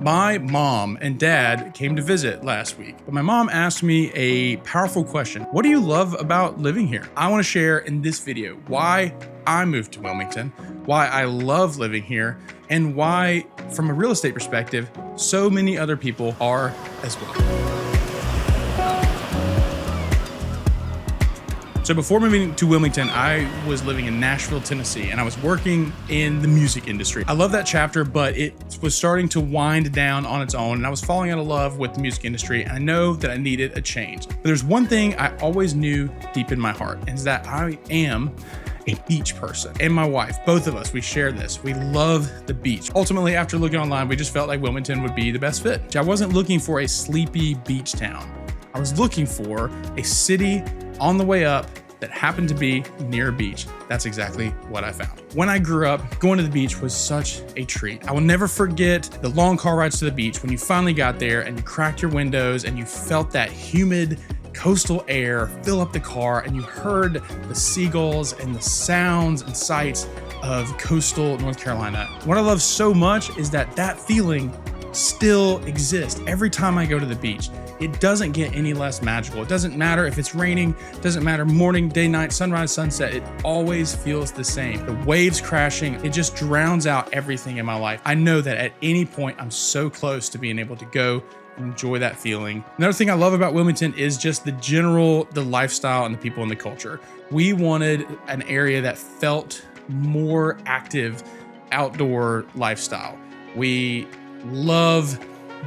My mom and dad came to visit last week, but my mom asked me a powerful question. What do you love about living here? I want to share in this video why I moved to Wilmington, why I love living here, and why, from a real estate perspective, so many other people are as well. So before moving to Wilmington, I was living in Nashville, Tennessee, and I was working in the music industry. I love that chapter, but it was starting to wind down on its own, and I was falling out of love with the music industry, and I know that I needed a change. But there's one thing I always knew deep in my heart, and is that I am a beach person. And my wife, both of us, we share this. We love the beach. Ultimately, after looking online, we just felt like Wilmington would be the best fit. I wasn't looking for a sleepy beach town. I was looking for a city on the way up that happened to be near a beach. That's exactly what I found. When I grew up, going to the beach was such a treat. I will never forget the long car rides to the beach when you finally got there and you cracked your windows and you felt that humid coastal air fill up the car and you heard the seagulls and the sounds and sights of coastal North Carolina. What I love so much is that that feeling still exists every time I go to the beach. It doesn't get any less magical. It doesn't matter if it's raining, it doesn't matter morning, day, night, sunrise, sunset, it always feels the same. The waves crashing, it just drowns out everything in my life. I know that at any point I'm so close to being able to go and enjoy that feeling. Another thing I love about Wilmington is just the lifestyle and the people and the culture. We wanted an area that felt more active outdoor lifestyle. We love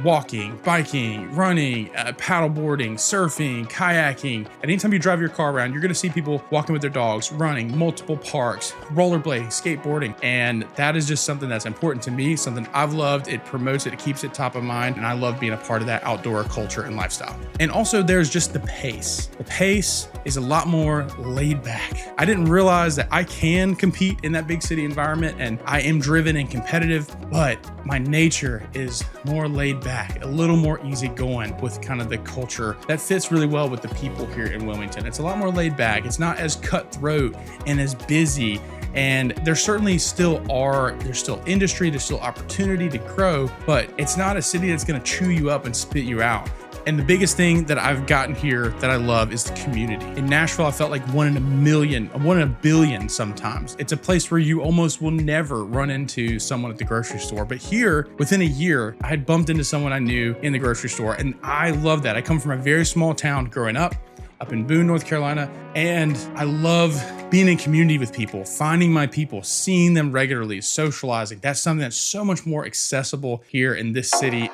walking, biking, running, paddleboarding, surfing, kayaking. And anytime you drive your car around, you're gonna see people walking with their dogs, running, multiple parks, rollerblading, skateboarding. And that is just something that's important to me, something I've loved. It promotes it, it keeps it top of mind. And I love being a part of that outdoor culture and lifestyle. And also there's just the pace. The pace is a lot more laid back. I didn't realize that I can compete in that big city environment and I am driven and competitive, but my nature is more laid back, a little more easygoing with kind of the culture that fits really well with the people here in Wilmington. It's a lot more laid back. It's not as cutthroat and as busy. And there certainly there's still industry, there's still opportunity to grow, but it's not a city that's gonna chew you up and spit you out. And the biggest thing that I've gotten here that I love is the community. In Nashville, I felt like one in a billion sometimes. It's a place where you almost will never run into someone at the grocery store. But here, within a year, I had bumped into someone I knew in the grocery store. And I love that. I come from a very small town growing up in Boone, North Carolina. And I love being in community with people, finding my people, seeing them regularly, socializing. That's something that's so much more accessible here in this city.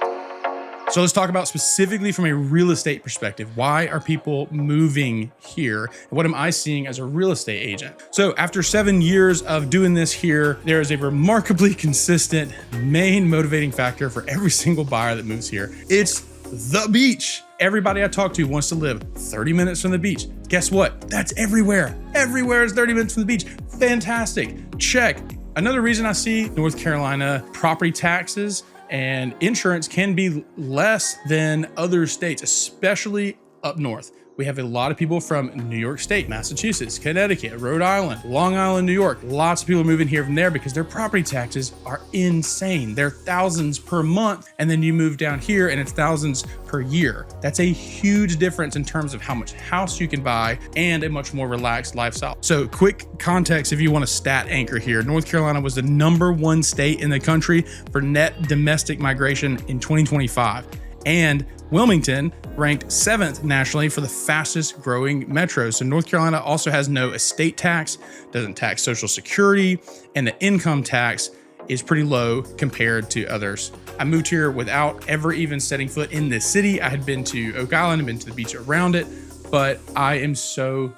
So let's talk about specifically from a real estate perspective. Why are people moving here? And what am I seeing as a real estate agent? So after 7 years of doing this here, there is a remarkably consistent main motivating factor for every single buyer that moves here. It's the beach. Everybody I talk to wants to live 30 minutes from the beach. Guess what? That's everywhere. Everywhere is 30 minutes from the beach. Fantastic. Check. Another reason I see North Carolina property taxes and insurance can be less than other states, especially up north. We have a lot of people from New York State, Massachusetts, Connecticut, Rhode Island, Long Island, New York. Lots of people moving here from there because their property taxes are insane. They're thousands per month. And then you move down here and it's thousands per year. That's a huge difference in terms of how much house you can buy and a much more relaxed lifestyle. So quick context, if you want a stat anchor here, North Carolina was the #1 state in the country for net domestic migration in 2025. And Wilmington ranked 7th nationally for the fastest growing metros. So North Carolina also has no estate tax, doesn't tax Social Security, and the income tax is pretty low compared to others. I moved here without ever even setting foot in this city. I had been to Oak Island and been to the beach around it, but I am so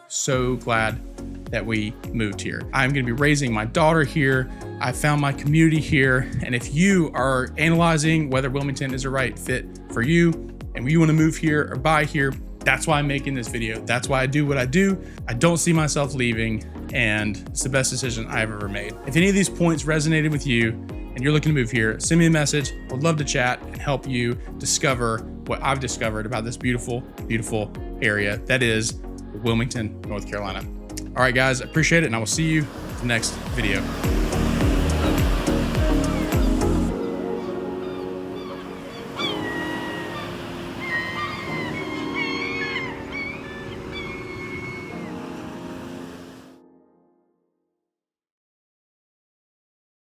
glad that we moved here. I'm gonna be raising my daughter here. I found my community here. And if you are analyzing whether Wilmington is the right fit for you and you wanna move here or buy here, that's why I'm making this video. That's why I do what I do. I don't see myself leaving, and it's the best decision I've ever made. If any of these points resonated with you and you're looking to move here, send me a message. I'd love to chat and help you discover what I've discovered about this beautiful, beautiful area that is Wilmington, North Carolina. All right, guys, appreciate it, and I will see you in the next video.